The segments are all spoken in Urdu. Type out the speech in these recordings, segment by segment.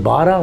12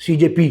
CJP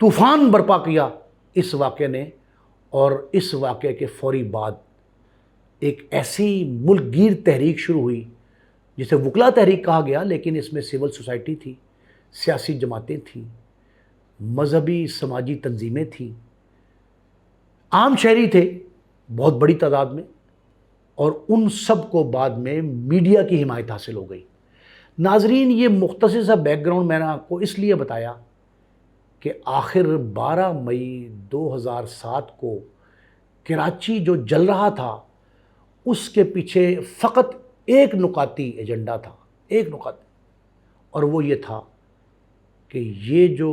طوفان برپا کیا اس واقعے نے، اور اس واقعے کے فوری بعد ایک ایسی ملک گیر تحریک شروع ہوئی جسے وکلا تحریک کہا گیا، لیکن اس میں سول سوسائٹی تھی، سیاسی جماعتیں تھیں، مذہبی سماجی تنظیمیں تھیں، عام شہری تھے بہت بڑی تعداد میں، اور ان سب کو بعد میں میڈیا کی حمایت حاصل ہو گئی۔ ناظرین، یہ مختصر سا بیک گراؤنڈ میں نے آپ کو اس لیے بتایا کہ آخر 12 مئی 2007 کو کراچی جو جل رہا تھا اس کے پیچھے فقط ایک نکاتی ایجنڈا تھا، ایک نکاتی، اور وہ یہ تھا کہ یہ جو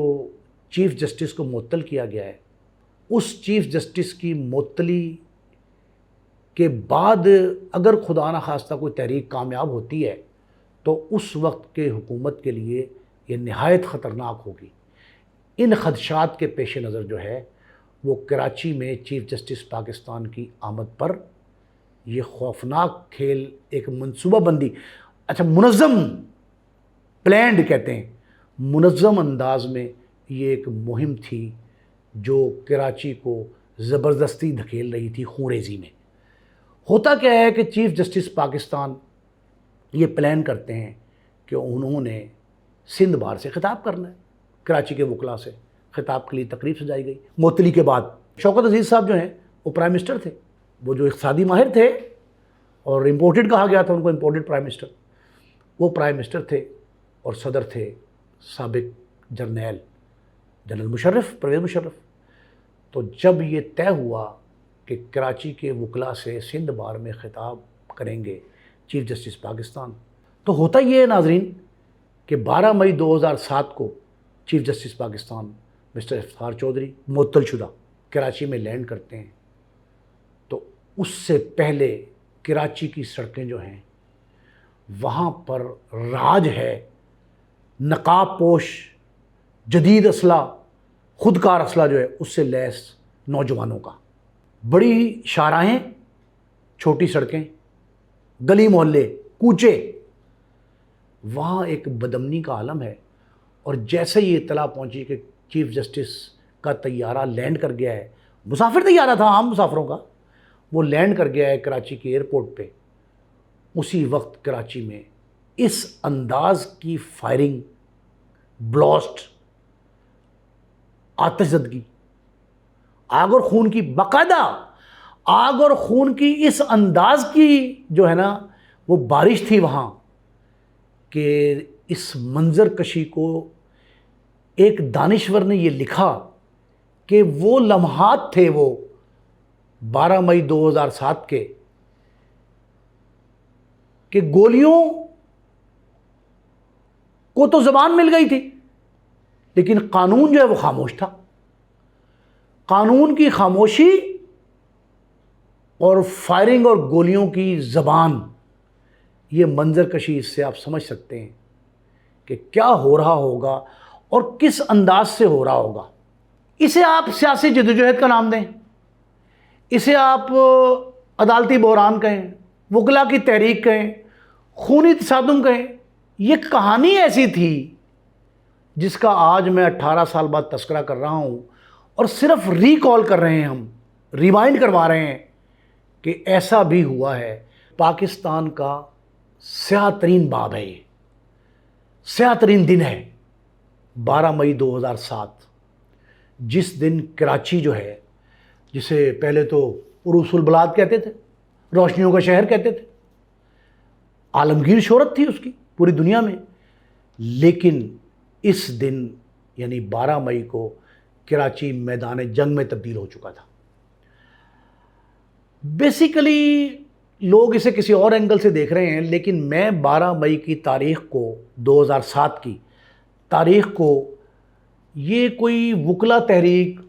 چیف جسٹس کو معطل کیا گیا ہے، اس چیف جسٹس کی معطلی کے بعد اگر خدا نخواستہ کوئی تحریک کامیاب ہوتی ہے تو اس وقت کے حکومت کے لیے یہ نہایت خطرناک ہوگی۔ ان خدشات کے پیش نظر جو ہے وہ کراچی میں چیف جسٹس پاکستان کی آمد پر یہ خوفناک کھیل، ایک منصوبہ بندی، اچھا منظم، پلینڈ کہتے ہیں، منظم انداز میں یہ ایک مہم تھی جو کراچی کو زبردستی دھکیل رہی تھی خونریزی میں۔ ہوتا کیا ہے کہ چیف جسٹس پاکستان یہ پلان کرتے ہیں کہ انہوں نے سندھ بار سے خطاب کرنا ہے، کراچی کے وکلاء سے خطاب کے لیے تقریب سجائی گئی معطلی کے بعد۔ شوکت عزیز صاحب جو ہیں وہ پرائم منسٹر تھے، وہ جو اقتصادی ماہر تھے اور امپورٹڈ کہا گیا تھا ان کو، امپورٹڈ پرائم منسٹر، وہ پرائم منسٹر تھے، اور صدر تھے سابق جنرل مشرف، پرویز مشرف۔ تو جب یہ طے ہوا کہ کراچی کے وکلاء سے سندھ بار میں خطاب کریں گے چیف جسٹس پاکستان، تو ہوتا یہ ہے ناظرین کہ 12 مئی 2007 کو chief justice Pakistan mister Iftikhar Chaudhry معطل شدہ کراچی میں لینڈ کرتے ہیں۔ تو اس سے پہلے کراچی کی سڑکیں جو ہیں وہاں پر راج ہے نقاب پوش، جدید اسلحہ، خودکار اسلحہ جو ہے اس سے لیس نوجوانوں کا، بڑی شاہراہیں، چھوٹی سڑکیں، گلی محلے، کوچے، وہاں ایک بدامنی کا عالم ہے۔ اور جیسے یہ اطلاع پہنچی کہ چیف جسٹس کا طیارہ لینڈ کر گیا ہے، مسافر طیارہ تھا عام مسافروں کا، وہ لینڈ کر گیا ہے کراچی کے ایئرپورٹ پہ، اسی وقت کراچی میں اس انداز کی فائرنگ، بلاسٹ، آتش زدگی، آگ اور خون کی، باقاعدہ آگ اور خون کی اس انداز کی جو ہے نا وہ بارش تھی وہاں، کہ اس منظر کشی کو ایک دانشور نے یہ لکھا کہ وہ لمحات تھے وہ 12 مئی 2007 کے، کہ گولیوں کو تو زبان مل گئی تھی لیکن قانون جو ہے وہ خاموش تھا۔ قانون کی خاموشی اور فائرنگ اور گولیوں کی زبان، یہ منظر کشی، اس سے آپ سمجھ سکتے ہیں کہ کیا ہو رہا ہوگا اور کس انداز سے ہو رہا ہوگا۔ اسے آپ سیاسی جدوجہد کا نام دیں، اسے آپ عدالتی بحران کہیں، وکلا کی تحریک کہیں، خونی تصادم کہیں، یہ کہانی ایسی تھی جس کا آج میں 18 سال بعد تذکرہ کر رہا ہوں، اور صرف ریکال کر رہے ہیں، ہم ریوائنڈ کروا رہے ہیں کہ ایسا بھی ہوا ہے۔ پاکستان کا سیاہ ترین باب ہے، یہ سیاہ ترین دن ہے 12 مئی 2007، جس دن کراچی جو ہے، جسے پہلے تو عروس البلاد کہتے تھے، روشنیوں کا شہر کہتے تھے، عالمگیر شہرت تھی اس کی پوری دنیا میں، لیکن اس دن یعنی 12 مئی کو کراچی میدان جنگ میں تبدیل ہو چکا تھا۔ بیسیکلی لوگ اسے کسی اور اینگل سے دیکھ رہے ہیں، لیکن میں 12 مئی کی تاریخ کو، 2007 کی تاریخ کو، یہ کوئی وکلا تحریک،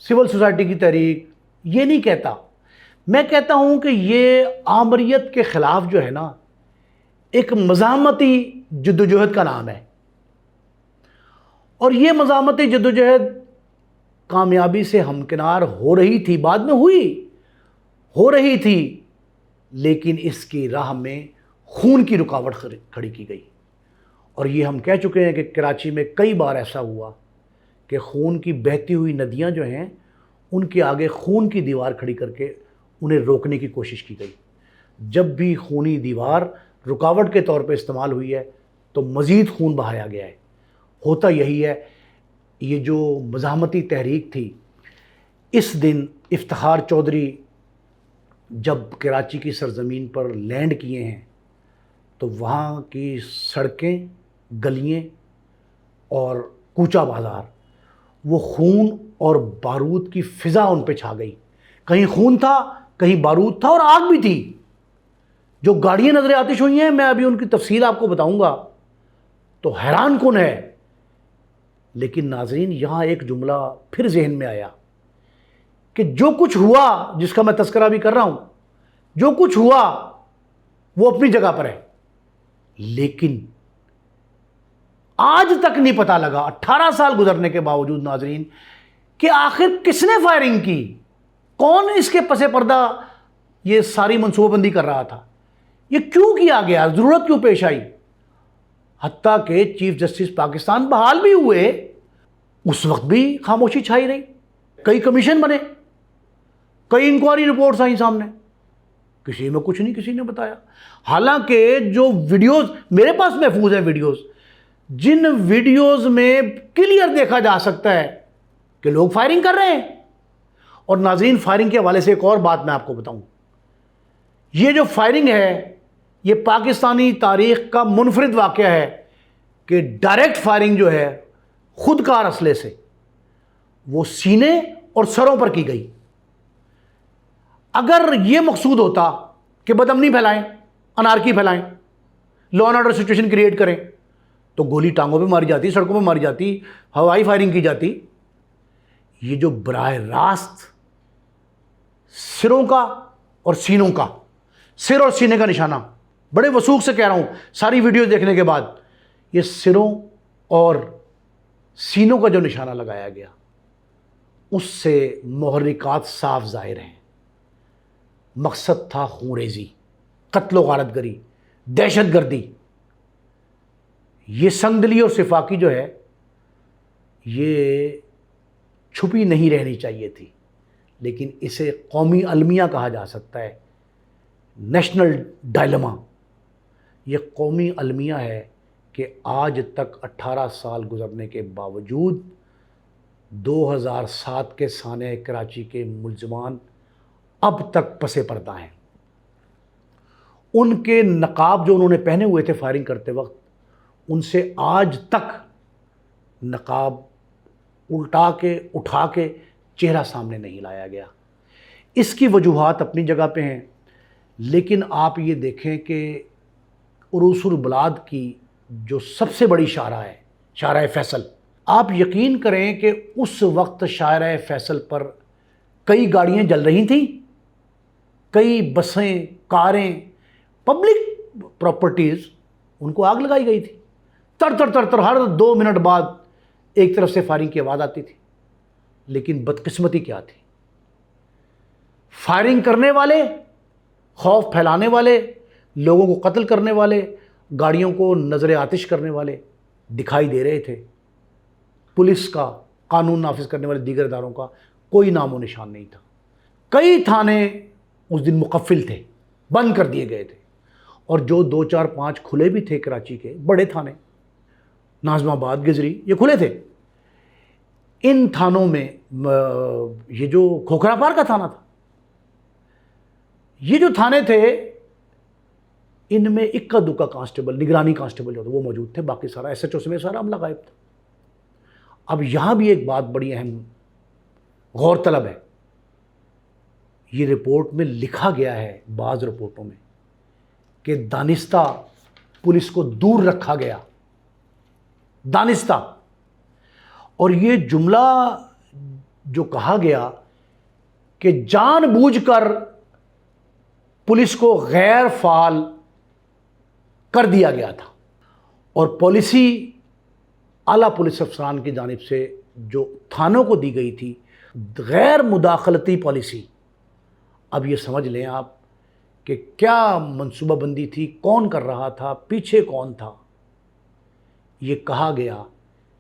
سول سوسائٹی کی تحریک یہ نہیں کہتا۔ میں کہتا ہوں کہ یہ آمریت کے خلاف جو ہے نا ایک مزاحمتی جدوجہد کا نام ہے، اور یہ مزاحمتی جدوجہد کامیابی سے ہمکنار ہو رہی تھی، بعد میں ہو رہی تھی، لیکن اس کی راہ میں خون کی رکاوٹ کھڑی کی گئی۔ اور یہ ہم کہہ چکے ہیں کہ کراچی میں کئی بار ایسا ہوا کہ خون کی بہتی ہوئی ندیاں جو ہیں ان کے آگے خون کی دیوار کھڑی کر کے انہیں روکنے کی کوشش کی گئی. جب بھی خونی دیوار رکاوٹ کے طور پہ استعمال ہوئی ہے تو مزید خون بہایا گیا ہے. ہوتا یہی ہے. یہ جو مزاحمتی تحریک تھی، اس دن افتخار چودھری جب کراچی کی سرزمین پر لینڈ کیے ہیں تو وہاں کی سڑکیں، گلیاں اور کوچہ بازار، وہ خون اور بارود کی فضا ان پہ چھا گئی. کہیں خون تھا، کہیں بارود تھا اور آگ بھی تھی. جو گاڑیاں نظر آتش ہوئی ہیں، میں ابھی ان کی تفصیل آپ کو بتاؤں گا تو حیران کن ہے. لیکن ناظرین، یہاں ایک جملہ پھر ذہن میں آیا کہ جو کچھ ہوا، جس کا میں تذکرہ بھی کر رہا ہوں، جو کچھ ہوا وہ اپنی جگہ پر ہے، لیکن آج تک نہیں پتا لگا، 18 سال گزرنے کے باوجود ناظرین، کہ آخر کس نے فائرنگ کی، کون اس کے پس پردہ یہ ساری منصوبہ بندی کر رہا تھا، یہ کیوں کیا گیا، ضرورت کیوں پیش آئی. حتیٰ کہ چیف جسٹس پاکستان بحال بھی ہوئے، اس وقت بھی خاموشی چھائی رہی. کئی کمیشن بنے، کئی انکوائری رپورٹس آئیں سامنے، کسی میں کچھ نہیں کسی نے بتایا. حالانکہ جو ویڈیوز میرے پاس محفوظ ہیں، ویڈیوز، جن ویڈیوز میں کلیئر دیکھا جا سکتا ہے کہ لوگ فائرنگ کر رہے ہیں. اور ناظرین، فائرنگ کے حوالے سے ایک اور بات میں آپ کو بتاؤں. یہ جو فائرنگ ہے، یہ پاکستانی تاریخ کا منفرد واقعہ ہے کہ ڈائریکٹ فائرنگ جو ہے خود کار اسلحے سے وہ سینے اور سروں پر کی گئی. اگر یہ مقصود ہوتا کہ بدامنی پھیلائیں، انارکی پھیلائیں، law and order situation create کریں، تو گولی ٹانگوں پہ ماری جاتی، سڑکوں پہ ماری جاتی، ہوائی فائرنگ کی جاتی. یہ جو براہ راست سروں کا اور سینوں کا، سر اور سینے کا نشانہ، بڑے وثوق سے کہہ رہا ہوں ساری ویڈیوز دیکھنے کے بعد، یہ سروں اور سینوں کا جو نشانہ لگایا گیا، اس سے محرکات صاف ظاہر ہیں. مقصد تھا خونریزی، قتل و غارت گری، دہشت گردی. یہ سنگدلی اور سفاکی جو ہے، یہ چھپی نہیں رہنی چاہیے تھی، لیکن اسے قومی المیہ کہا جا سکتا ہے، نیشنل ڈائلما. یہ قومی المیہ ہے کہ آج تک 18 سال گزرنے کے باوجود 2007 کے سانحہ کراچی کے ملزمان اب تک پس پردہ ہیں. ان کے نقاب جو انہوں نے پہنے ہوئے تھے فائرنگ کرتے وقت، ان سے آج تک نقاب الٹا کے اٹھا کے چہرہ سامنے نہیں لایا گیا. اس کی وجوہات اپنی جگہ پہ ہیں، لیکن آپ یہ دیکھیں کہ عروس البلاد کی جو سب سے بڑی شاہراہ ہے، شاہراہ فیصل، آپ یقین کریں کہ اس وقت شاہراہ فیصل پر کئی گاڑیاں جل رہی تھیں، کئی بسیں، کاریں، پبلک پراپرٹیز، ان کو آگ لگائی گئی تھی. تر تر تر تر ہر 2 منٹ بعد ایک طرف سے فائرنگ کی آواز آتی تھی. لیکن بدقسمتی کیا تھی، فائرنگ کرنے والے، خوف پھیلانے والے، لوگوں کو قتل کرنے والے، گاڑیوں کو نظر آتش کرنے والے دکھائی دے رہے تھے. پولیس کا، قانون نافذ کرنے والے دیگر اداروں کا کوئی نام و نشان نہیں تھا. کئی تھانے اس دن مقفل تھے، بند کر دیے گئے تھے، اور جو 2 4 5 کھلے بھی تھے کراچی کے بڑے تھانے، ناظم آباد، گزری، یہ کھلے تھے. ان تھانوں میں یہ جو کھوکھرا پار کا تھانہ تھا، یہ جو تھانے تھے، ان میں اکا دکا کانسٹیبل، نگرانی کانسٹیبل جو تھے وہ موجود تھے، باقی سارا ایس ایچ او میں سارا عملہ غائب تھا. اب یہاں بھی ایک بات بڑی اہم غور طلب ہے. یہ رپورٹ میں لکھا گیا ہے، بعض رپورٹوں میں، کہ دانستہ پولیس کو دور رکھا گیا، دانستہ. اور یہ جملہ جو کہا گیا کہ جان بوجھ کر پولیس کو غیر فعال کر دیا گیا تھا، اور پالیسی اعلیٰ پولیس افسران کی جانب سے جو تھانوں کو دی گئی تھی، غیر مداخلتی پالیسی. اب یہ سمجھ لیں آپ کہ کیا منصوبہ بندی تھی، کون کر رہا تھا، پیچھے کون تھا. یہ کہا گیا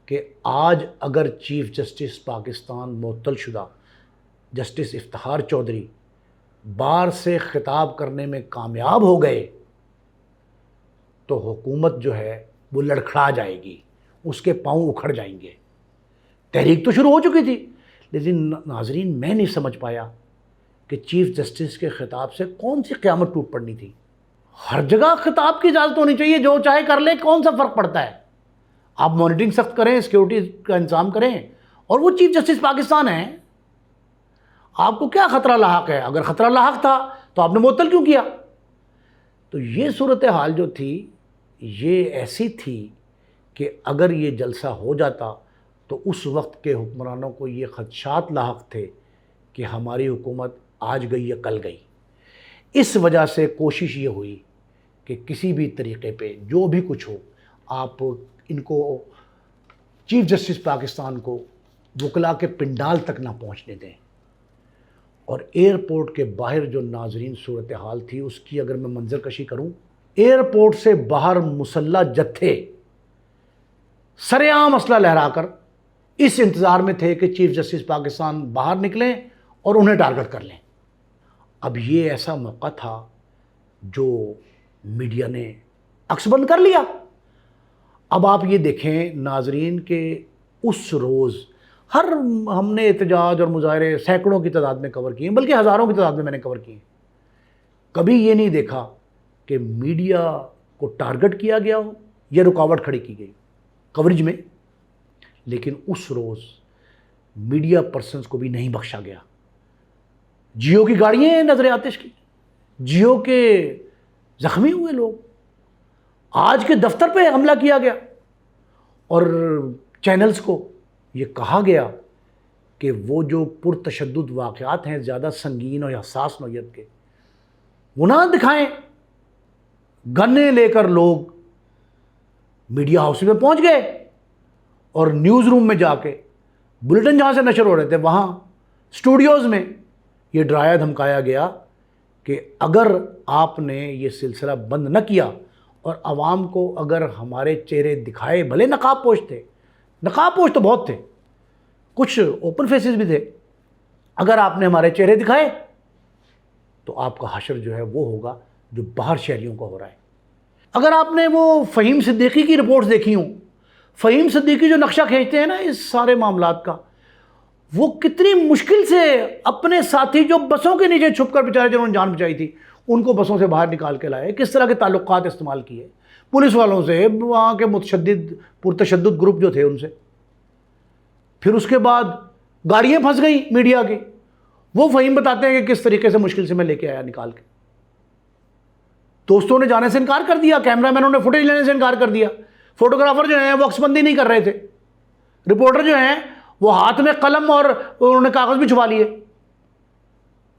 کہ آج اگر چیف جسٹس پاکستان معطل شدہ جسٹس افتخار چودھری بار سے خطاب کرنے میں کامیاب ہو گئے تو حکومت جو ہے وہ لڑکھڑا جائے گی، اس کے پاؤں اکھڑ جائیں گے۔ تحریک تو شروع ہو چکی تھی، لیکن ناظرین میں نہیں سمجھ پایا کہ چیف جسٹس کے خطاب سے کون سی قیامت ٹوٹ پڑنی تھی۔ ہر جگہ خطاب کی اجازت ہونی چاہیے، جو چاہے کر لے، کون سا فرق پڑتا ہے؟ آپ مانیٹرنگ سخت کریں، سیکیورٹی کا انتظام کریں، اور وہ چیف جسٹس پاکستان ہیں، آپ کو کیا خطرہ لاحق ہے؟ اگر خطرہ لاحق تھا تو آپ نے معطل کیوں کیا؟ تو یہ صورتحال جو تھی یہ ایسی تھی کہ اگر یہ جلسہ ہو جاتا تو اس وقت کے حکمرانوں کو یہ خدشات لاحق تھے کہ ہماری حکومت آج گئی یا کل گئی۔ اس وجہ سے کوشش یہ ہوئی کہ کسی بھی طریقے پہ جو بھی کچھ ہو، آپ ان کو چیف جسٹس پاکستان کو وکلا کے پنڈال تک نہ پہنچنے دیں۔ اور ایئرپورٹ کے باہر جو ناظرین صورتحال تھی اس کی اگر میں منظر کشی کروں، ایئرپورٹ سے باہر مسلح جتھے سر عام اسلحہ لہرا کر اس انتظار میں تھے کہ چیف جسٹس پاکستان باہر نکلیں اور انہیں ٹارگٹ کر لیں۔ اب یہ ایسا موقع تھا جو میڈیا نے عکس بند کر لیا۔ اب آپ یہ دیکھیں ناظرین کہ اس روز ہم نے احتجاج اور مظاہرے سینکڑوں کی تعداد میں کور کیے، بلکہ ہزاروں کی تعداد میں نے کور کیے۔ کبھی یہ نہیں دیکھا کہ میڈیا کو ٹارگٹ کیا گیا ہو یا رکاوٹ کھڑی کی گئی کوریج میں، لیکن اس روز میڈیا پرسنز کو بھی نہیں بخشا گیا۔ جیو کی گاڑیاں ہیں نظر آتش کی، جیو کے زخمی ہوئے لوگ، آج کے دفتر پہ حملہ کیا گیا، اور چینلز کو یہ کہا گیا کہ وہ جو پرتشدد واقعات ہیں زیادہ سنگین اور حساس نوعیت کے وہ نہ دکھائیں۔ گنے لے کر لوگ میڈیا ہاؤس میں پہنچ گئے اور نیوز روم میں جا کے بلٹن جہاں سے نشر ہو رہے تھے وہاں اسٹوڈیوز میں یہ ڈرایا دھمکایا گیا کہ اگر آپ نے یہ سلسلہ بند نہ کیا اور عوام کو اگر ہمارے چہرے دکھائے، بھلے نقاب پوش تھے، نقاب پوش تو بہت تھے، کچھ اوپن فیسز بھی تھے، اگر آپ نے ہمارے چہرے دکھائے تو آپ کا حشر جو ہے وہ ہوگا جو باہر شہریوں کا ہو رہا ہے۔ اگر آپ نے وہ فہیم صدیقی کی رپورٹس دیکھی ہوں، فہیم صدیقی جو نقشہ کھینچتے ہیں نا اس سارے معاملات کا، وہ کتنی مشکل سے اپنے ساتھی جو بسوں کے نیچے چھپ کر بیچارے جنہوں نے جان بچائی تھی ان کو بسوں سے باہر نکال کے لائے، کس طرح کے تعلقات استعمال کیے پولیس والوں سے، وہاں کے پرتشدد گروپ جو تھے ان سے۔ پھر اس کے بعد گاڑیاں پھنس گئیں میڈیا کی، وہ فہیم بتاتے ہیں کہ کس طریقے سے مشکل سے میں لے کے آیا نکال کے۔ دوستوں نے جانے سے انکار کر دیا، کیمرہ مینوں نے فوٹیج لینے سے انکار کر دیا، فوٹوگرافر جو ہیں وہ عکس بندی نہیں کر رہے تھے، رپورٹر جو ہیں وہ ہاتھ میں قلم اور انہوں نے کاغذ بھی چھپا لیے،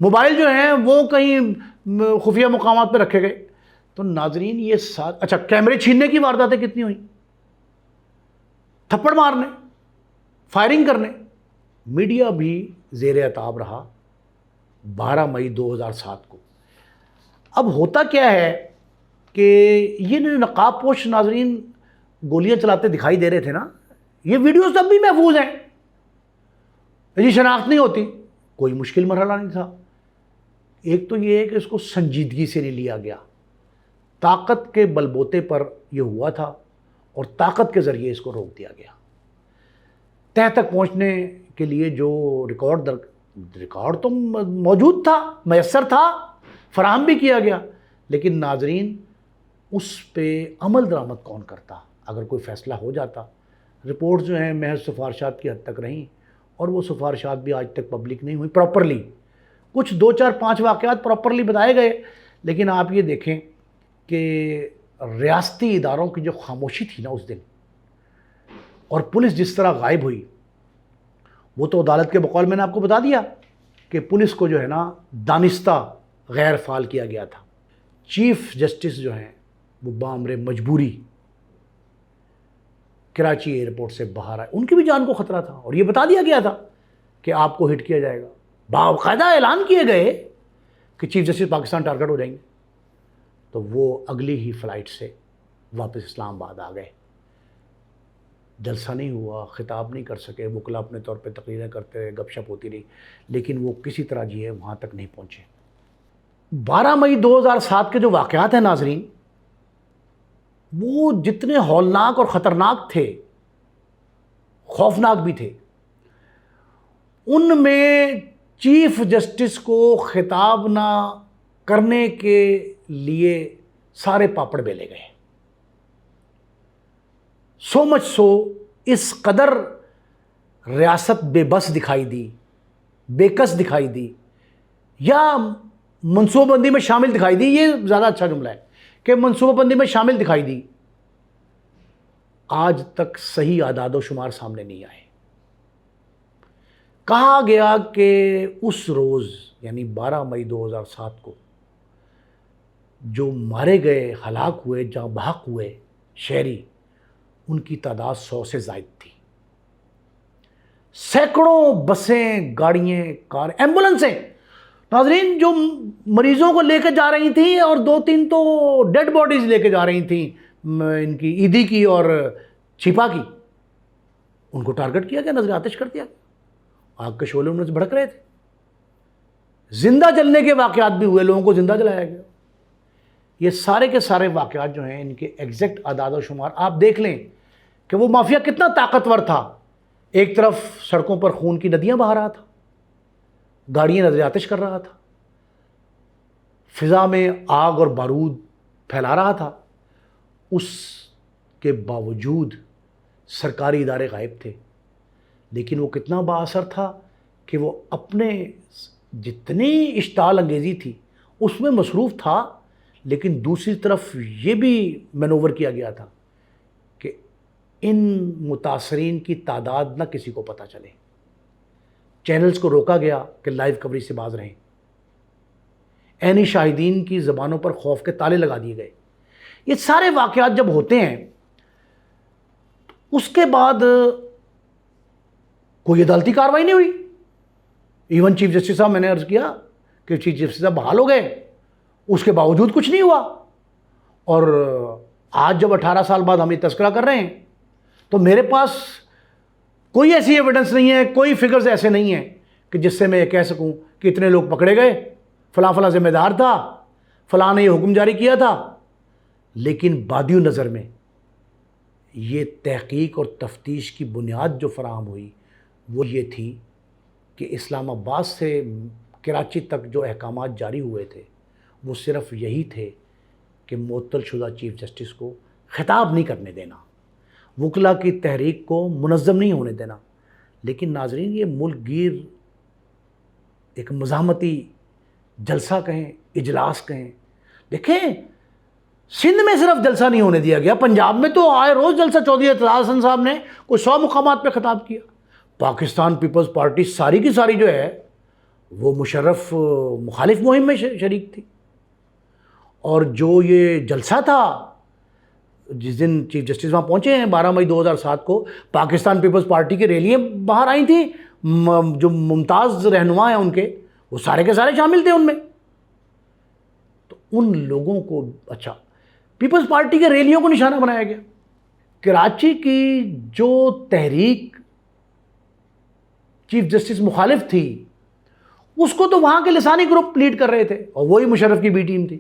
موبائل جو ہیں وہ کہیں خفیہ مقامات پہ رکھے گئے۔ تو ناظرین یہ اچھا کیمرے چھیننے کی وارداتیں کتنی ہوئیں، تھپڑ مارنے، فائرنگ کرنے۔ میڈیا بھی زیر عتاب رہا 12 مئی 2007 کو۔ اب ہوتا کیا ہے کہ یہ نقاب پوش ناظرین گولیاں چلاتے دکھائی دے رہے تھے نا، یہ ویڈیوز اب بھی محفوظ ہیں، یہ شناخت نہیں ہوتی، کوئی مشکل مرحلہ نہیں تھا۔ ایک تو یہ ہے کہ اس کو سنجیدگی سے نہیں لیا گیا، طاقت کے بلبوتے پر یہ ہوا تھا اور طاقت کے ذریعے اس کو روک دیا گیا۔ تہ تک پہنچنے کے لیے جو ریکارڈ تو موجود تھا، میسر تھا، فراہم بھی کیا گیا، لیکن ناظرین اس پہ عمل درآمد کون کرتا؟ اگر کوئی فیصلہ ہو جاتا، رپورٹس جو ہیں محض سفارشات کی حد تک رہیں، اور وہ سفارشات بھی آج تک پبلک نہیں ہوئی پراپرلی، کچھ 2 4 5 واقعات پراپرلی بتائے گئے، لیکن آپ یہ دیکھیں کہ ریاستی اداروں کی جو خاموشی تھی نا اس دن، اور پولیس جس طرح غائب ہوئی، وہ تو عدالت کے بقول میں نے آپ کو بتا دیا کہ پولیس کو جو ہے نا دانستہ غیر فعال کیا گیا تھا۔ چیف جسٹس جو ہیں وہ بامر مجبوری کراچی ایئرپورٹ سے باہر آئے، ان کی بھی جان کو خطرہ تھا، اور یہ بتا دیا گیا تھا کہ آپ کو ہٹ کیا جائے گا، باقاعدہ اعلان کیے گئے کہ چیف جسٹس پاکستان ٹارگٹ ہو جائیں گے، تو وہ اگلی ہی فلائٹ سے واپس اسلام آباد آ گئے۔ جلسہ نہیں ہوا، خطاب نہیں کر سکے، وکلا اپنے طور پہ تقریریں کرتے رہے، گپ شپ ہوتی رہی، لیکن وہ کسی طرح وہاں تک نہیں پہنچے۔ 12 مئی 2007 کے جو واقعات ہیں ناظرین، وہ جتنے ہولناک اور خطرناک تھے، خوفناک بھی تھے، ان میں چیف جسٹس کو خطاب نہ کرنے کے لیے سارے پاپڑ بیلے گئے۔ سو مچ سو، اس قدر ریاست بے بس دکھائی دی، بے کس دکھائی دی، یا منصوبہ بندی میں شامل دکھائی دی، یہ زیادہ اچھا جملہ ہے کہ منصوبہ بندی میں شامل دکھائی دی، آج تک صحیح اعداد و شمار سامنے نہیں آئے۔ کہا گیا کہ اس روز یعنی 12 مئی 2007 کو جو مارے گئے، ہلاک ہوئے، جاں بحق ہوئے شہری، ان کی تعداد 100 سے زائد تھی۔ سینکڑوں بسیں، گاڑیاں، کار، ایمبولنسیں ناظرین جو مریضوں کو لے کے جا رہی تھیں، اور 2-3 تو ڈیڈ باڈیز لے کے جا رہی تھیں، ان کی عیدی کی اور چھپا کی، ان کو ٹارگٹ کیا گیا، نظر آتش کر دیا گیا، آگ کے شعلے ان سے بھڑک رہے تھے۔ زندہ جلنے کے واقعات بھی ہوئے، لوگوں کو زندہ جلایا گیا۔ یہ سارے کے سارے واقعات جو ہیں، ان کے ایگزیکٹ اعداد و شمار آپ دیکھ لیں کہ وہ مافیا کتنا طاقتور تھا۔ ایک طرف سڑکوں پر خون کی ندیاں بہا رہا تھا، گاڑیاں نظر آتش کر رہا تھا، فضا میں آگ اور بارود پھیلا رہا تھا، اس کے باوجود سرکاری ادارے غائب تھے۔ لیکن وہ کتنا با اثر تھا کہ وہ اپنے جتنی اشتعال انگیزی تھی اس میں مصروف تھا، لیکن دوسری طرف یہ بھی مینوور کیا گیا تھا کہ ان متاثرین کی تعداد نہ کسی کو پتہ چلے۔ چینلز کو روکا گیا کہ لائیو کوریج سے باز رہیں، عینی شاہدین کی زبانوں پر خوف کے تالے لگا دیے گئے۔ یہ سارے واقعات جب ہوتے ہیں، اس کے بعد کوئی عدالتی کارروائی نہیں ہوئی۔ ایون چیف جسٹس صاحب، میں نے عرض کیا کہ چیف جسٹس صاحب بحال ہو گئے، اس کے باوجود کچھ نہیں ہوا۔ اور آج جب 18 سال بعد ہم یہ تذکرہ کر رہے ہیں، تو میرے پاس کوئی ایسی ایویڈنس نہیں ہے، کوئی فگرز ایسے نہیں ہیں کہ جس سے میں یہ کہہ سکوں کہ اتنے لوگ پکڑے گئے، فلاں فلاں ذمہ دار تھا، فلاں نے یہ حکم جاری کیا تھا۔ لیکن بادی نظر میں یہ تحقیق اور تفتیش کی بنیاد جو فراہم ہوئی وہ یہ تھی کہ اسلام آباد سے کراچی تک جو احکامات جاری ہوئے تھے وہ صرف یہی تھے کہ معطل شدہ چیف جسٹس کو خطاب نہیں کرنے دینا، وکلا کی تحریک کو منظم نہیں ہونے دینا۔ لیکن ناظرین، یہ ملک گیر ایک مزاحمتی جلسہ کہیں، اجلاس کہیں، دیکھیں سندھ میں صرف جلسہ نہیں ہونے دیا گیا، پنجاب میں تو آئے روز جلسہ۔ چودھری اعتزاز حسن صاحب نے کوئی 100 مقامات پہ خطاب کیا۔ پاکستان پیپلز پارٹی ساری کی ساری جو ہے وہ مشرف مخالف مہم میں شریک تھی، اور جو یہ جلسہ تھا جس دن چیف جسٹس وہاں پہنچے ہیں 12 مئی 2007 کو، پاکستان پیپلز پارٹی کی ریلیاں باہر آئی تھیں، جو ممتاز رہنما ہیں ان کے، وہ سارے کے سارے شامل تھے ان میں۔ تو ان لوگوں کو اچھا پیپلز پارٹی کے ریلیوں کو نشانہ بنایا گیا۔ کراچی کی جو تحریک چیف جسٹس مخالف تھی، اس کو تو وہاں کے لسانی گروپ لیڈ کر رہے تھے، اور وہی مشرف کی بی ٹیم تھی۔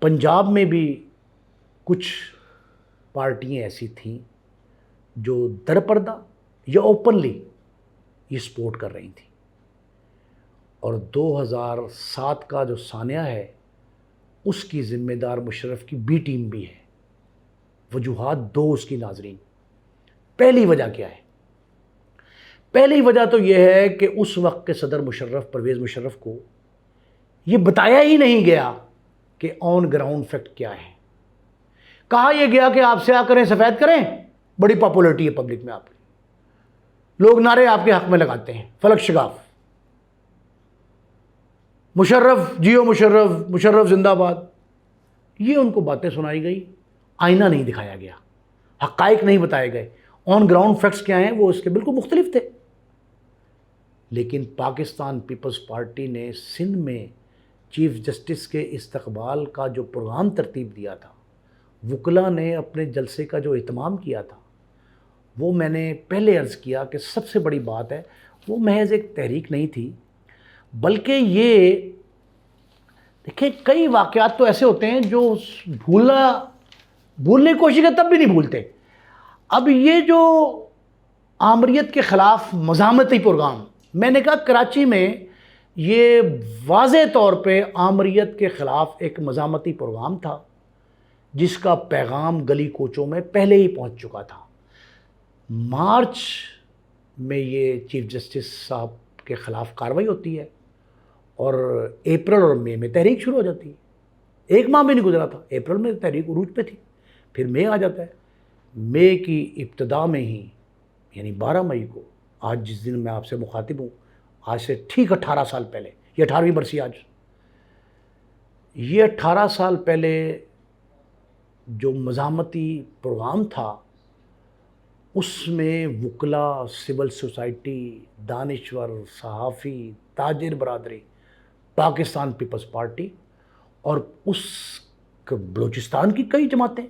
پنجاب میں بھی کچھ پارٹیاں ایسی تھیں جو در پردہ یا اوپنلی یہ سپورٹ کر رہی تھیں، اور 2007 کا جو سانحہ ہے اس کی ذمہ دار مشرف کی بی ٹیم بھی ہے۔ وجوہات دو اس کی ناظرین۔ پہلی وجہ کیا ہے؟ پہلی وجہ تو یہ ہے کہ اس وقت کے صدر مشرف پرویز مشرف کو یہ بتایا ہی نہیں گیا کہ آن گراؤنڈ فیکٹ کیا ہے۔ کہا یہ گیا کہ آپ سیاہ کریں، سفید کریں، بڑی پاپولرٹی ہے پبلک میں آپ کی، لوگ نعرے آپ کے حق میں لگاتے ہیں، فلک شگاف، مشرف جیو، مشرف، مشرف زندہ باد۔ یہ ان کو باتیں سنائی گئی، آئینہ نہیں دکھایا گیا، حقائق نہیں بتائے گئے، آن گراؤنڈ فیکٹس کیا ہیں وہ اس کے بالکل مختلف تھے۔ لیکن پاکستان پیپلز پارٹی نے سندھ میں چیف جسٹس کے استقبال کا جو پروگرام ترتیب دیا تھا، وکلا نے اپنے جلسے کا جو اہتمام کیا تھا، وہ میں نے پہلے عرض کیا کہ سب سے بڑی بات ہے وہ محض ایک تحریک نہیں تھی، بلکہ یہ دیکھیں کئی واقعات تو ایسے ہوتے ہیں جو بھولنے کی کوشش ہے تب بھی نہیں بھولتے. اب یہ جو آمریت کے خلاف مزاحمتی پروگرام، میں نے کہا کراچی میں یہ واضح طور پہ آمریت کے خلاف ایک مزاحمتی پروگرام تھا جس کا پیغام گلی کوچوں میں پہلے ہی پہنچ چکا تھا. مارچ میں یہ چیف جسٹس صاحب کے خلاف کارروائی ہوتی ہے اور اپریل اور مئی میں تحریک شروع ہو جاتی ہے. ایک ماہ بھی نہیں گزرا تھا، اپریل میں تحریک عروج پہ تھی، پھر مئی آ جاتا ہے. مئی کی ابتدا میں ہی یعنی 12 مئی کو، آج جس دن میں آپ سے مخاطب ہوں، آج سے ٹھیک 18 سال پہلے، یہ 18ویں برسی آج، یہ 18 سال پہلے جو مزاحمتی پروگرام تھا اس میں وکلاء، سول سوسائٹی، دانشور، صحافی، تاجر برادری، پاکستان پیپلز پارٹی اور اس بلوچستان کی کئی جماعتیں.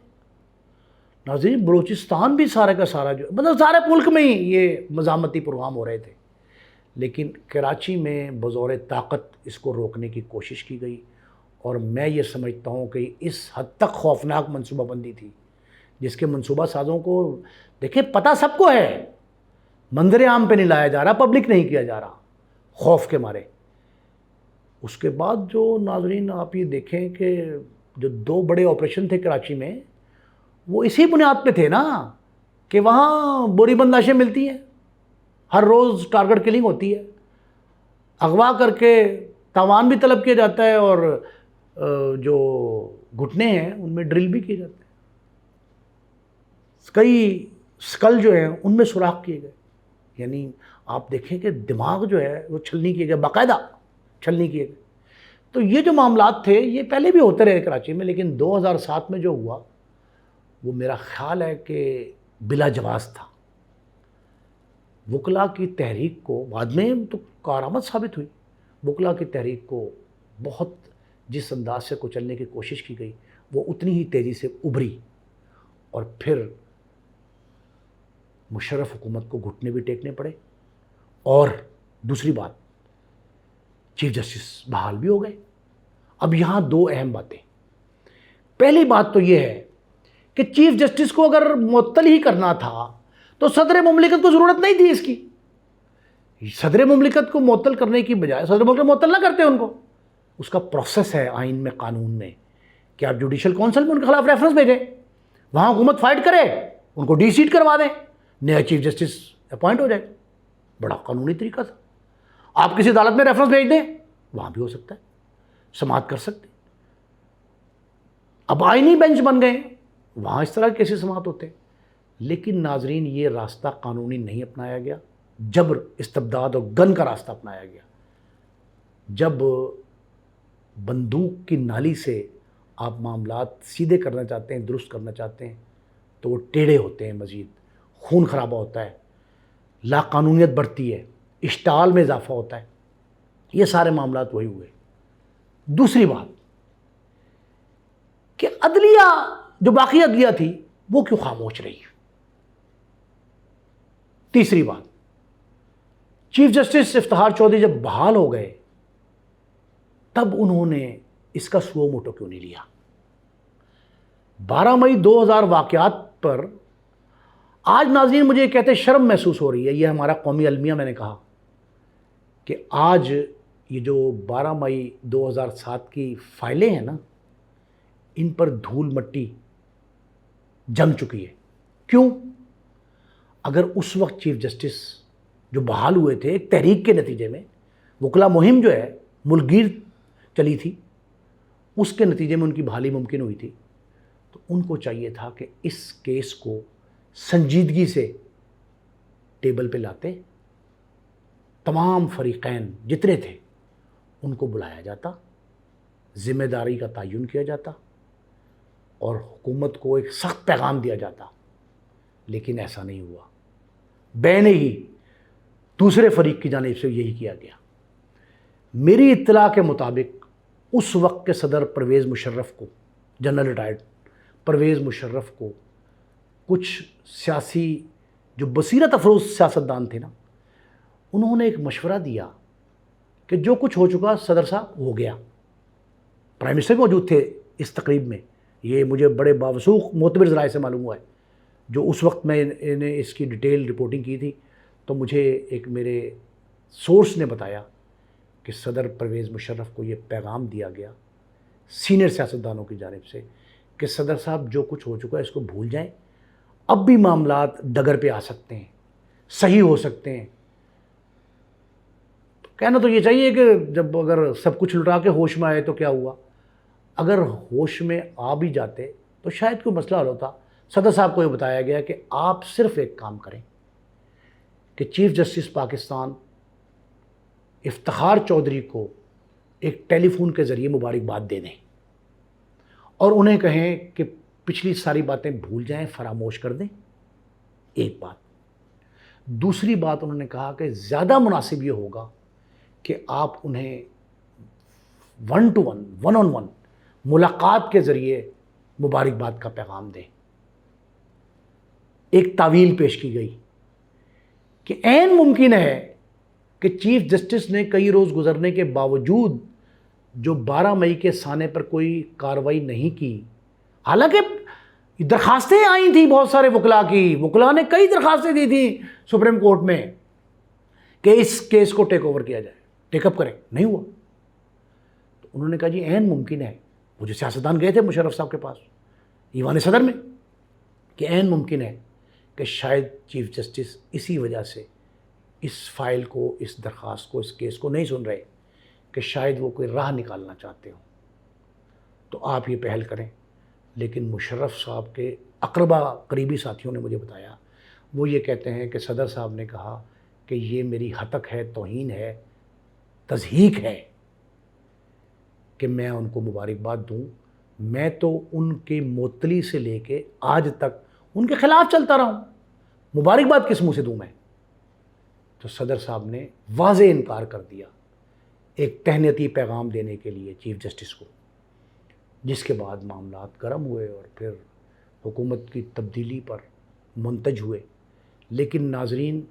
ناظرین بلوچستان بھی سارے کا سارا جو مطلب سارے ملک میں ہی یہ مزاحمتی پروگرام ہو رہے تھے، لیکن کراچی میں بزور طاقت اس کو روکنے کی کوشش کی گئی. اور میں یہ سمجھتا ہوں کہ اس حد تک خوفناک منصوبہ بندی تھی جس کے منصوبہ سازوں کو دیکھیں پتہ سب کو ہے، منظر عام پہ نہیں لایا جا رہا، پبلک نہیں کیا جا رہا خوف کے مارے. اس کے بعد جو ناظرین آپ یہ دیکھیں کہ جو 2 بڑے آپریشن تھے کراچی میں وہ اسی بنیاد پہ تھے نا کہ وہاں بوری بند لاشیں ملتی ہیں، ہر روز ٹارگٹ کلنگ ہوتی ہے، اغوا کر کے تاوان بھی طلب کیا جاتا ہے اور جو گھٹنے ہیں ان میں ڈرل بھی کیے جاتے ہیں. کئی سکل جو ہیں ان میں سوراخ کیے گئے، یعنی آپ دیکھیں کہ دماغ جو ہے وہ چھلنی کیے گئے، باقاعدہ چھلنی کیے گئے. تو یہ جو معاملات تھے یہ پہلے بھی ہوتے رہے کراچی میں، لیکن 2007 میں جو ہوا وہ میرا خیال ہے کہ بلا جواز تھا. وکلاء کی تحریک کو بعد میں تو کارآمد ثابت ہوئی، وکلاء کی تحریک کو بہت جس انداز سے کچلنے کی کوشش کی گئی وہ اتنی ہی تیزی سے ابھری اور پھر مشرف حکومت کو گھٹنے بھی ٹیکنے پڑے. اور دوسری بات چیف جسٹس بحال بھی ہو گئے. اب یہاں 2 اہم باتیں. پہلی بات تو یہ ہے کہ چیف جسٹس کو اگر معطل ہی کرنا تھا تو صدر مملکت کو ضرورت نہیں تھی اس کی. صدر مملکت کو معطل کرنے کی بجائے صدر مملکت معطل نہ کرتے ان کو. اس کا پروسیس ہے آئین میں، قانون میں، کہ آپ جوڈیشل کونسل میں ان کے خلاف ریفرنس بھیجیں، وہاں حکومت فائٹ کرے، ان کو ڈی سیٹ کروا دیں، نیا چیف جسٹس اپوائنٹ ہو جائے. بڑا قانونی طریقہ تھا. آپ کسی عدالت میں ریفرنس بھیج دیں، وہاں بھی ہو سکتا ہے، سماعت کر سکتے. اب آئینی بینچ بن گئے، وہاں اس طرح کیسے سماعت ہوتے. لیکن ناظرین یہ راستہ قانونی نہیں اپنایا گیا، جبر، استبداد اور گن کا راستہ اپنایا گیا. جب بندوق کی نالی سے آپ معاملات سیدھے کرنا چاہتے ہیں، درست کرنا چاہتے ہیں، تو وہ ٹیڑھے ہوتے ہیں، مزید خون خرابہ ہوتا ہے، لا قانونیت بڑھتی ہے، اشتعال میں اضافہ ہوتا ہے. یہ سارے معاملات وہی ہوئے. دوسری بات کہ عدلیہ جو باقی عدلیہ تھی وہ کیوں خاموش رہی. تیسری بات چیف جسٹس افتخار چودھری جب بحال ہو گئے تب انہوں نے اس کا سو موٹو کیوں نہیں لیا. 12 مئی 2000 واقعات پر آج ناظرین مجھے کہتے شرم محسوس ہو رہی ہے. یہ ہمارا قومی المیہ، میں نے کہا کہ آج یہ جو 12 مئی 2007 کی فائلیں ہیں نا، ان پر دھول مٹی جم چکی ہے. کیوں؟ اگر اس وقت چیف جسٹس جو بحال ہوئے تھے ایک تحریک کے نتیجے میں، وکلا مہم جو ہے ملک گیر چلی تھی، اس کے نتیجے میں ان کی بحالی ممکن ہوئی تھی، تو ان کو چاہیے تھا کہ اس کیس کو سنجیدگی سے ٹیبل پہ لاتے، تمام فریقین جتنے تھے ان کو بلایا جاتا، ذمہ داری کا تعین کیا جاتا اور حکومت کو ایک سخت پیغام دیا جاتا. لیکن ایسا نہیں ہوا. بین ہی دوسرے فریق کی جانب سے یہی کیا گیا. میری اطلاع کے مطابق اس وقت کے صدر پرویز مشرف کو، جنرل ریٹائرڈ پرویز مشرف کو، کچھ سیاسی جو بصیرت افروز سیاستدان تھے نا، انہوں نے ایک مشورہ دیا کہ جو کچھ ہو چکا صدر صاحب ہو گیا. پرائم منسٹر موجود تھے اس تقریب میں، یہ مجھے بڑے باوثوق معتبر ذرائع سے معلوم ہوا ہے. جو اس وقت میں نے اس کی ڈیٹیل رپورٹنگ کی تھی تو مجھے ایک میرے سورس نے بتایا کہ صدر پرویز مشرف کو یہ پیغام دیا گیا سینئر سیاستدانوں کی جانب سے کہ صدر صاحب جو کچھ ہو چکا ہے اس کو بھول جائیں، اب بھی معاملات ڈگر پہ آ سکتے ہیں، صحیح ہو سکتے ہیں. کہنا تو یہ چاہیے کہ جب اگر سب کچھ لٹا کے ہوش میں آئے تو کیا ہوا، اگر ہوش میں آ بھی جاتے تو شاید کوئی مسئلہ حل ہوتا. صدر صاحب کو یہ بتایا گیا کہ آپ صرف ایک کام کریں کہ چیف جسٹس پاکستان افتخار چودھری کو ایک ٹیلی فون کے ذریعے مبارکباد دے دیں اور انہیں کہیں کہ پچھلی ساری باتیں بھول جائیں، فراموش کر دیں. ایک بات. دوسری بات انہوں نے کہا کہ زیادہ مناسب یہ ہوگا کہ آپ انہیں ون آن ون ملاقات کے ذریعے مبارکباد کا پیغام دیں. ایک تعویل پیش کی گئی کہ عین ممکن ہے کہ چیف جسٹس نے کئی روز گزرنے کے باوجود جو 12 مئی کے سانے پر کوئی کارروائی نہیں کی، حالانکہ درخواستیں آئی تھیں بہت سارے وکلاء کی، وکلاء نے کئی درخواستیں دی تھیں سپریم کورٹ میں کہ اس کیس کو ٹیک اوور کیا جائے، ٹیک اپ کریں، نہیں ہوا. تو انہوں نے کہا جی عین ممکن ہے، وہ جو سیاستدان گئے تھے مشرف صاحب کے پاس ایوان صدر میں، کہ عین ممکن ہے کہ شاید چیف جسٹس اسی وجہ سے اس فائل کو، اس درخواست کو، اس کیس کو نہیں سن رہے، کہ شاید وہ کوئی راہ نکالنا چاہتے ہوں. تو آپ یہ پہل کریں. لیکن مشرف صاحب کے اقربا قریبی ساتھیوں نے مجھے بتایا، وہ یہ کہتے ہیں کہ صدر صاحب نے کہا کہ یہ میری ہتک ہے، توہین ہے، تضحیک ہے کہ میں ان کو مبارکباد دوں. میں تو ان کے معطلی سے لے کے آج تک ان کے خلاف چلتا رہا ہوں، مبارکباد کس منہ سے دوں میں؟ تو صدر صاحب نے واضح انکار کر دیا ایک تہنیتی پیغام دینے کے لیے چیف جسٹس کو، جس کے بعد معاملات گرم ہوئے اور پھر حکومت کی تبدیلی پر منتج ہوئے. لیکن ناظرین،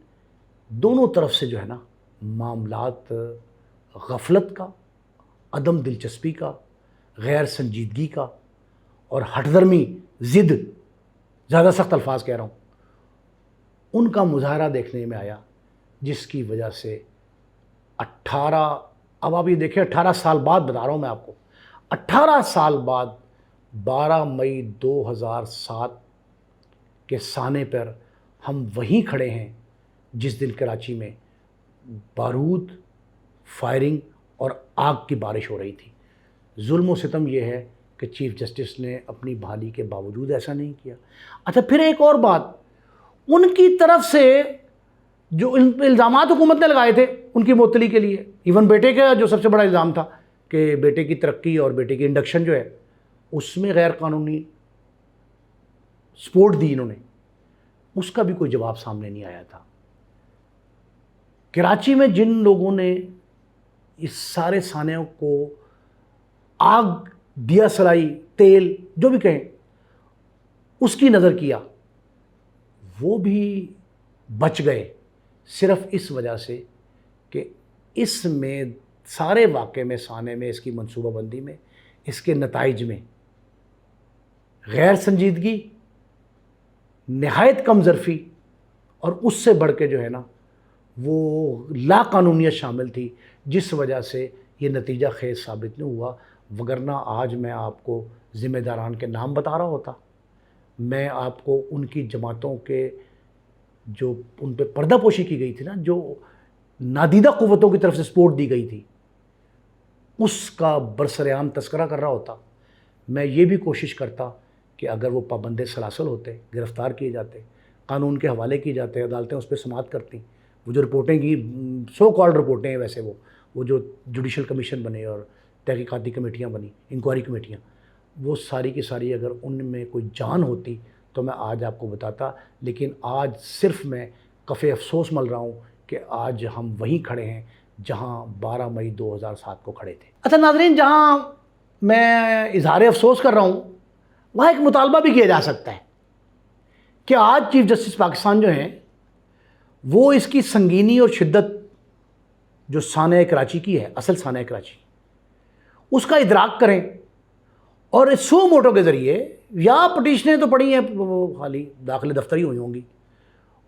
دونوں طرف سے جو ہے نا معاملات غفلت کا، عدم دلچسپی کا، غیر سنجیدگی کا اور ہٹ درمی، ضد، زیادہ سخت الفاظ کہہ رہا ہوں، ان کا مظاہرہ دیکھنے میں آیا، جس کی وجہ سے 18 سال بعد بتا رہا ہوں میں آپ کو، 18 سال بعد 12 مئی 2007 کے سانے پر ہم وہیں کھڑے ہیں جس دن کراچی میں بارود، فائرنگ اور آگ کی بارش ہو رہی تھی. ظلم و ستم یہ ہے کہ چیف جسٹس نے اپنی بحالی کے باوجود ایسا نہیں کیا. اچھا، پھر ایک اور بات، ان کی طرف سے جو الزامات حکومت نے لگائے تھے ان کی معطلی کے لیے، ایون بیٹے کا جو سب سے بڑا الزام تھا کہ بیٹے کی ترقی اور بیٹے کی انڈکشن جو ہے اس میں غیر قانونی سپورٹ دی انہوں نے، اس کا بھی کوئی جواب سامنے نہیں آیا تھا. کراچی میں جن لوگوں نے اس سارے سانحوں کو آگ، دیا سلائی، تیل، جو بھی کہیں، اس کی نظر کیا، وہ بھی بچ گئے صرف اس وجہ سے کہ اس میں سارے واقعے میں، سانے میں، اس کی منصوبہ بندی میں، اس کے نتائج میں غیر سنجیدگی، نہایت کم ظرفی اور اس سے بڑھ کے جو ہے نا وہ لا قانونیت شامل تھی، جس وجہ سے یہ نتیجہ خیز ثابت نہیں ہوا. وگرنہ آج میں آپ کو ذمہ داران کے نام بتا رہا ہوتا، میں آپ کو ان کی جماعتوں کے جو ان پہ پردہ پوشی کی گئی تھی نا، جو نادیدہ قوتوں کی طرف سے سپورٹ دی گئی تھی، اس کا برسر عام تذکرہ کر رہا ہوتا. میں یہ بھی کوشش کرتا کہ اگر وہ پابند سلاسل ہوتے، گرفتار کیے جاتے، قانون کے حوالے کیے جاتے، عدالتیں اس پہ سماعت کرتیں. وہ جو رپورٹیں کی، سو کالڈ رپورٹیں ہیں ویسے، وہ جو جوڈیشل کمیشن بنے اور تحقیقاتی کمیٹیاں بنی، انکوائری کمیٹیاں، وہ ساری کی ساری اگر ان میں کوئی جان ہوتی تو میں آج آپ کو بتاتا. لیکن آج صرف میں کف افسوس مل رہا ہوں کہ آج ہم وہیں کھڑے ہیں جہاں 12 مئی 2007 کو کھڑے تھے. اچھا ناظرین، جہاں میں اظہار افسوس کر رہا ہوں وہاں ایک مطالبہ بھی کیا جا سکتا ہے کہ آج چیف جسٹس پاکستان جو ہیں وہ اس کی سنگینی اور شدت جو سانحہ کراچی کی ہے، اصل سانحہ کراچی، اس کا ادراک کریں، اور سو موٹو کے ذریعے، یا پٹیشنیں تو پڑی ہیں وہ خالی داخل دفتر ہی ہوئی ہوں گی،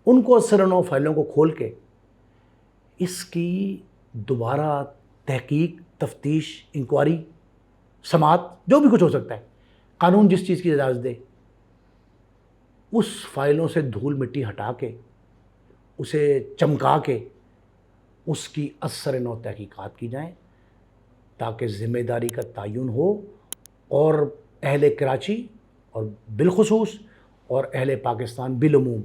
ان کو اثر و فائلوں کو کھول کے اس کی دوبارہ تحقیق، تفتیش، انکوائری، سماعت، جو بھی کچھ ہو سکتا ہے، قانون جس چیز کی اجازت دے، اس فائلوں سے دھول مٹی ہٹا کے، اسے چمکا کے، اس کی اثر نو تحقیقات کی جائیں، تاکہ ذمہ داری کا تعین ہو، اور اہل کراچی اور بالخصوص اور اہل پاکستان بالعموم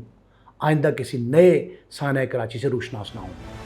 آئندہ کسی نئے سانحہ کراچی سے روشناس نہ ہوں۔